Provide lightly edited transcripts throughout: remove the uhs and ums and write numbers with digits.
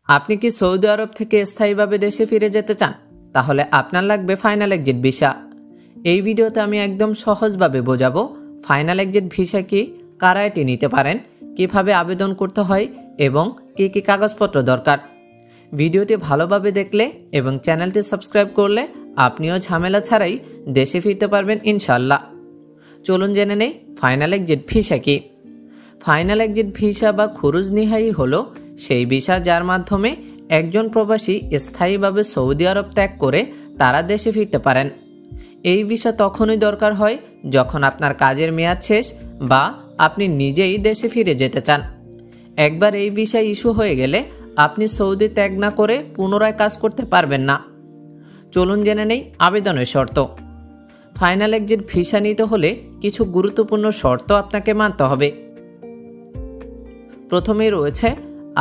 আপনি কি সৌদি আরব থেকে স্থায়ীভাবে দেশে ফিরে যেতে চান? তাহলে আপনার লাগবে ফাইনাল এক্সিট ভিসা। এই ভিডিওতে আমি একদম সহজভাবে বোঝাবো ফাইনাল এক্সিট ভিসা কি, কারা এটি নিতে পারেন, কিভাবে আবেদন করতে হয় এবং কি কি কাগজপত্র দরকার। ভিডিওটি ভালোভাবে দেখলে এবং চ্যানেলটি সাবস্ক্রাইব করলে আপনিও ঝামেলা ছাড়াই দেশে ফিরতে পারবেন ইনশাল্লাহ। চলুন জেনে নেই ফাইনাল এক্সিট ভিসা কি। ফাইনাল এক্সিট ভিসা বা খুরুজ নিহাই হলো সেই ভিসা যার মাধ্যমে একজন প্রবাসী স্থায়ীভাবে সৌদি আরব ত্যাগ করে তারা দেশে ফিরতে পারেন। এই ভিসা তখনই দরকার হয় যখন আপনার কাজের মেয়াদ শেষ বা আপনি নিজেই দেশে ফিরে যেতে চান। একবার এই ভিসা ইস্যু হয়ে গেলে আপনি সৌদি ত্যাগ না করে পুনরায় কাজ করতে পারবেন না। চলুন জেনে নেই আবেদনের শর্ত। ফাইনাল এক্সিট ভিসা নিতে হলে কিছু গুরুত্বপূর্ণ শর্ত আপনাকে মানতে হবে। প্রথমেই রয়েছে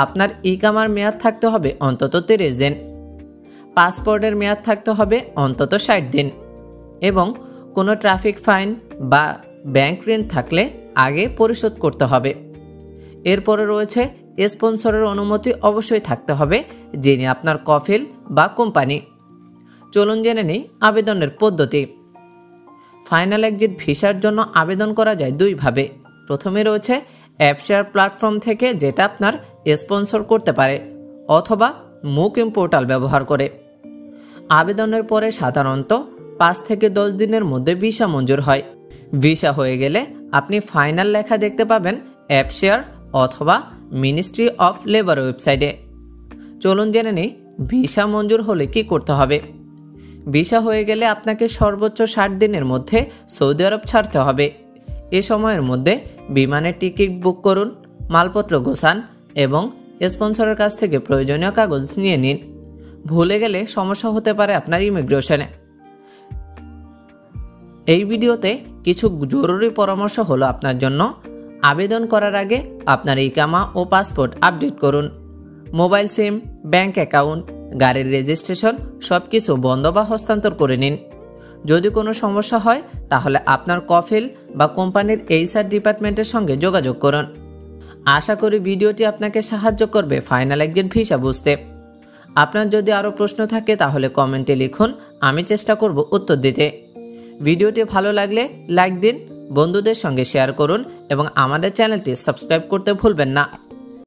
আপনার ইকামার মেয়াদ থাকতে হবে অন্তত 30 দিন, পাসপোর্টের মেয়াদ থাকতে হবে অন্তত 60 দিন এবং কোনো ট্রাফিক ফাইন বা ব্যাংক ঋণ থাকলে আগে পরিশোধ করতে হবে। এরপরে রয়েছে স্পন্সরের অনুমতি অবশ্যই থাকতে হবে, যিনি আপনার কফিল বা কোম্পানি। চলুন জেনে নিই আবেদনের পদ্ধতি। ফাইনাল এক্সিট ভিসার জন্য আবেদন করা যায় দুইভাবে। প্রথমে রয়েছে অ্যাপশেয়ার প্ল্যাটফর্ম থেকে, যেটা আপনার স্পন্সর করতে পারে, অথবা মুকিম পোর্টাল ব্যবহার করে। আবেদনের পরে সাধারণত 5 থেকে 10 দিনের মধ্যে ভিসা মঞ্জুর হয়। ভিসা হয়ে গেলে আপনি ফাইনাল লেখা দেখতে পাবেন অ্যাপশেয়ার অথবা মিনিস্ট্রি অফ লেবার ওয়েবসাইটে। চলুন জেনে নিই ভিসা মঞ্জুর হলে কি করতে হবে। ভিসা হয়ে গেলে আপনাকে সর্বোচ্চ 60 দিনের মধ্যে সৌদি আরব ছাড়তে হবে। এ সময়ের মধ্যে বিমানের টিকিট বুক করুন, মালপত্র গোছান এবং স্পন্সরের কাছ থেকে প্রয়োজনীয় কাগজ নিয়ে নিন। ভুলে গেলে সমস্যা হতে পারে আপনার ইমিগ্রেশনে। এই ভিডিওতে কিছু জরুরি পরামর্শ হলো আপনার জন্য। আবেদন করার আগে আপনার ইকামা ও পাসপোর্ট আপডেট করুন। মোবাইল সিম, ব্যাংক অ্যাকাউন্ট, গাড়ির রেজিস্ট্রেশন সবকিছু বন্ধ বা হস্তান্তর করে নিন। যদি কোনো সমস্যা হয় তাহলে আপনার কফিল বা কোম্পানির এইচআর ডিপার্টমেন্টের সঙ্গে যোগাযোগ করুন। আশা করি ভিডিওটি আপনাকে সাহায্য করবে ফাইনাল এক্সিট ভিসা বুঝতে। আপনার যদি আরও প্রশ্ন থাকে তাহলে কমেন্টে লিখুন, আমি চেষ্টা করব উত্তর দিতে। ভিডিওটি ভালো লাগলে লাইক দিন, বন্ধুদের সঙ্গে শেয়ার করুন এবং আমাদের চ্যানেলটি সাবস্ক্রাইব করতে ভুলবেন না।